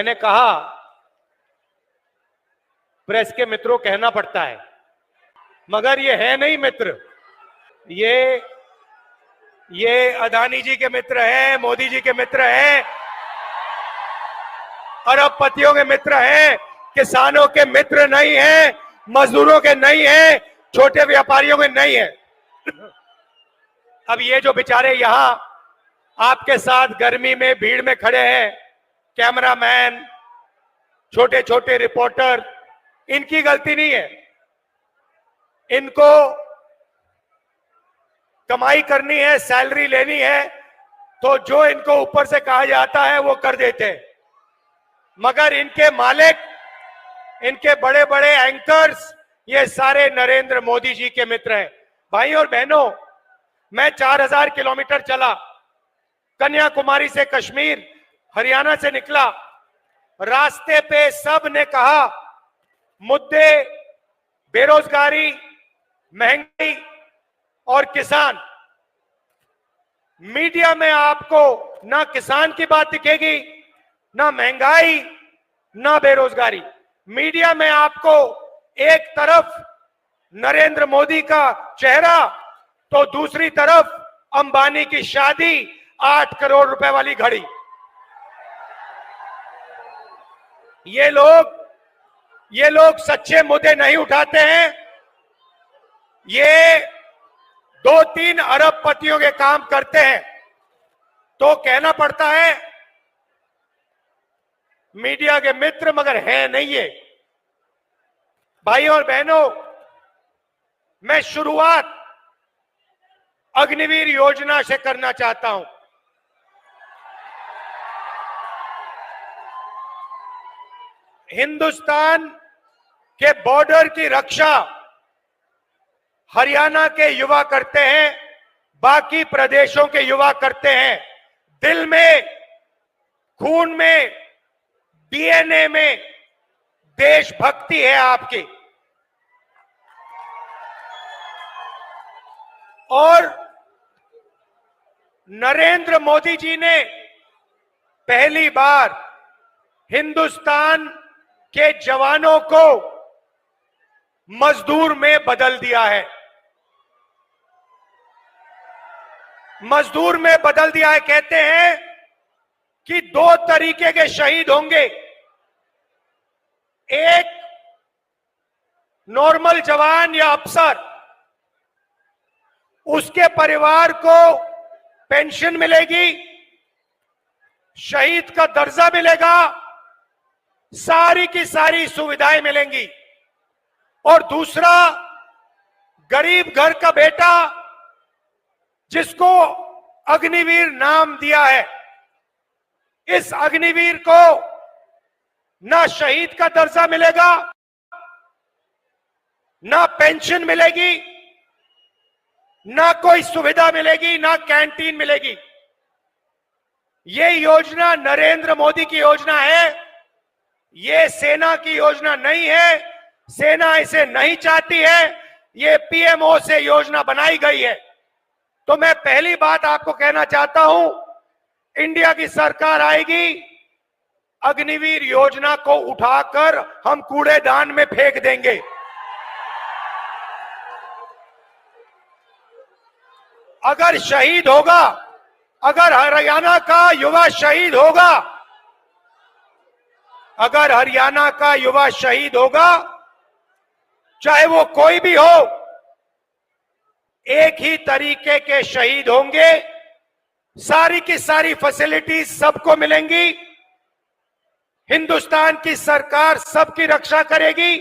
मैंने कहा प्रेस के मित्रों कहना पड़ता है, मगर ये है नहीं मित्र। ये अदानी जी के मित्र हैं, मोदी जी के मित्र हैं, अरबपतियों के मित्र हैं, किसानों के मित्र नहीं है, मजदूरों के नहीं है, छोटे व्यापारियों के नहीं है। अब ये जो बेचारे यहां आपके साथ गर्मी में भीड़ में खड़े हैं, कैमरामैन, छोटे छोटे रिपोर्टर, इनकी गलती नहीं है। इनको कमाई करनी है, सैलरी लेनी है, तो जो इनको ऊपर से कहा जाता है वो कर देते हैं। मगर इनके मालिक, इनके बड़े बड़े एंकर्स, ये सारे नरेंद्र मोदी जी के मित्र हैं। भाई और बहनों, मैं 4000 किलोमीटर चला, कन्याकुमारी से कश्मीर, हरियाणा से निकला। रास्ते पे सब ने कहा मुद्दे बेरोजगारी, महंगाई और किसान। मीडिया में आपको ना किसान की बात दिखेगी, ना महंगाई, ना बेरोजगारी। मीडिया में आपको एक तरफ नरेंद्र मोदी का चेहरा, तो दूसरी तरफ अंबानी की शादी, 8 करोड़ रुपए वाली घड़ी। ये लोग सच्चे मुद्दे नहीं उठाते हैं। ये 2-3 अरबपतियों के काम करते हैं, तो कहना पड़ता है मीडिया के मित्र, मगर है नहीं ये। भाइयों और बहनों, मैं शुरुआत अग्निवीर योजना से करना चाहता हूं। हिंदुस्तान के बॉर्डर की रक्षा हरियाणा के युवा करते हैं, बाकी प्रदेशों के युवा करते हैं। दिल में, खून में, डीएनए में देशभक्ति है आपकी। और नरेंद्र मोदी जी ने पहली बार हिंदुस्तान के जवानों को मजदूर में बदल दिया है। मजदूर में बदल दिया है। कहते हैं कि 2 तरीके के शहीद होंगे, एक नॉर्मल जवान या अफसर, उसके परिवार को पेंशन मिलेगी, शहीद का दर्जा मिलेगा, सारी की सारी सुविधाएं मिलेंगी। और दूसरा, गरीब घर का बेटा, जिसको अग्निवीर नाम दिया है, इस अग्निवीर को ना शहीद का दर्जा मिलेगा, ना पेंशन मिलेगी, ना कोई सुविधा मिलेगी, ना कैंटीन मिलेगी। ये योजना नरेंद्र मोदी की योजना है, ये सेना की योजना नहीं है। सेना इसे नहीं चाहती है, ये पीएमओ से योजना बनाई गई है। तो मैं पहली बात आपको कहना चाहता हूं, इंडिया की सरकार आएगी, अग्निवीर योजना को उठाकर हम कूड़ेदान में फेंक देंगे। अगर शहीद होगा, अगर हरियाणा का युवा शहीद होगा, अगर हरियाणा का युवा शहीद होगा, चाहे वो कोई भी हो, एक ही तरीके के शहीद होंगे। सारी की सारी फैसिलिटीज सबको मिलेंगी, हिंदुस्तान की सरकार सबकी रक्षा करेगी,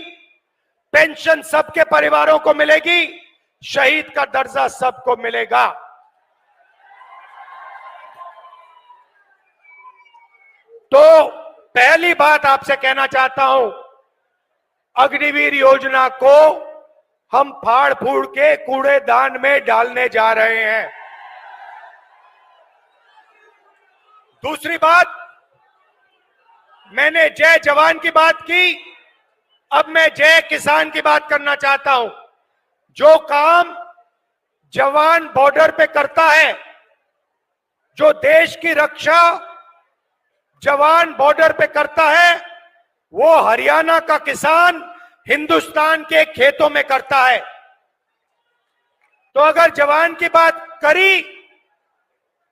पेंशन सबके परिवारों को मिलेगी, शहीद का दर्जा सबको मिलेगा। तो पहली बात आपसे कहना चाहता हूं, अग्निवीर योजना को हम फाड़ फूड़ के कूड़ेदान में डालने जा रहे हैं। दूसरी बात, मैंने जय जवान की बात की, अब मैं जय किसान की बात करना चाहता हूं। जो काम जवान बॉर्डर पे करता है, जो देश की रक्षा जवान बॉर्डर पे करता है वो हरियाणा का किसान हिंदुस्तान के खेतों में करता है। तो अगर जवान की बात करी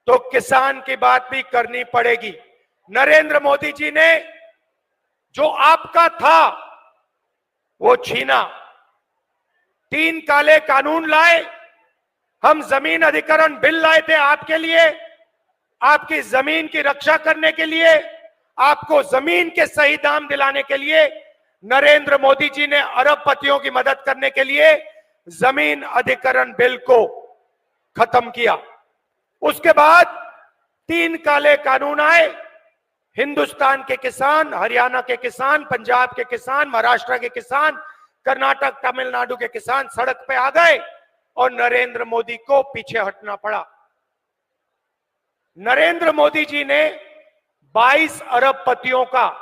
तो किसान की बात भी करनी पड़ेगी। नरेंद्र मोदी जी ने जो आपका था वो छीना। 3 काले कानून लाए, हम जमीन अधिग्रहण बिल लाए थे आपके लिए, आपकी जमीन की रक्षा करने के लिए, आपको जमीन के सही दाम दिलाने के लिए। नरेंद्र मोदी जी ने अरबपतियों की मदद करने के लिए जमीन अधिग्रहण बिल को खत्म किया। उसके बाद 3 काले कानून आए। हिंदुस्तान के किसान, हरियाणा के किसान, पंजाब के किसान, महाराष्ट्र के किसान, कर्नाटक, तमिलनाडु के किसान सड़क पे आ गए और नरेंद्र मोदी को पीछे हटना पड़ा। नरेंद्र मोदी जी ने 22 अरबपतियों का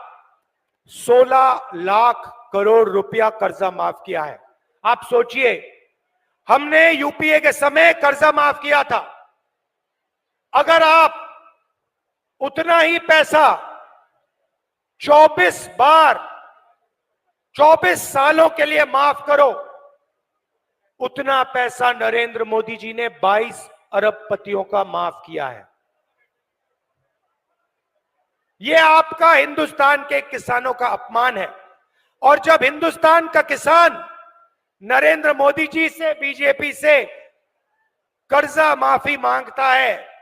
16 लाख करोड़ रुपया कर्जा माफ किया है। आप सोचिए, हमने यूपीए के समय कर्जा माफ किया था। अगर आप उतना ही पैसा 24 बार 24 सालों के लिए माफ करो, उतना पैसा नरेंद्र मोदी जी ने 22 अरबपतियों का माफ किया है। यह आपका हिंदुस्तान के किसानों का अपमान है। और जब हिंदुस्तान का किसान नरेंद्र मोदी जी से, बीजेपी से कर्जा माफी मांगता है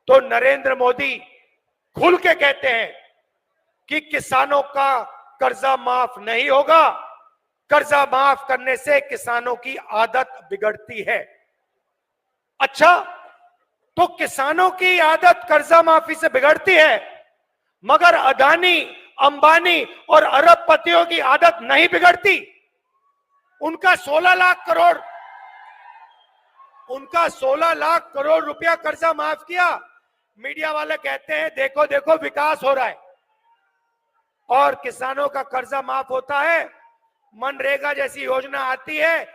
तो नरेंद्र मोदी खुल के कहते हैं कि किसानों का कर्जा माफ नहीं होगा, कर्जा माफ करने से किसानों की आदत बिगड़ती है। अच्छा, तो किसानों की आदत कर्जा माफी से बिगड़ती है, मगर अदानी, अंबानी और अरबपतियों की आदत नहीं बिगड़ती। उनका 16 लाख करोड़ रुपया कर्जा माफ किया। मीडिया वाले कहते हैं देखो देखो विकास हो रहा है, और किसानों का कर्जा माफ होता है, मनरेगा जैसी योजना आती है,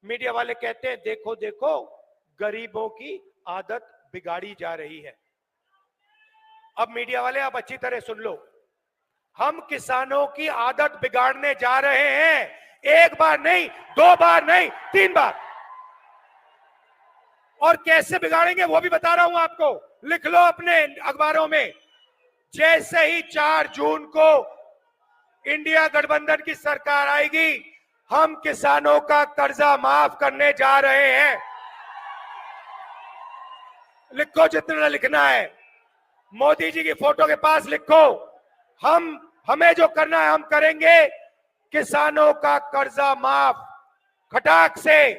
मीडिया वाले कहते हैं देखो देखो गरीबों की आदत बिगाड़ी जा रही है। अब मीडिया वाले आप अच्छी तरह सुन लो, हम किसानों की आदत बिगाड़ने जा रहे हैं। 1 बार नहीं, 2 बार नहीं, 3 बार। और कैसे बिगाड़ेंगे वो भी बता रहा हूं आपको, लिख लो अपने अखबारों में। जैसे ही 4 जून को इंडिया गठबंधन की सरकार आएगी, हम किसानों का कर्जा माफ करने जा रहे हैं। लिखो जितना लिखना है, मोदी जी की फोटो के पास लिखो। हमें जो करना है हम करेंगे। किसानों का कर्जा माफ खटाक से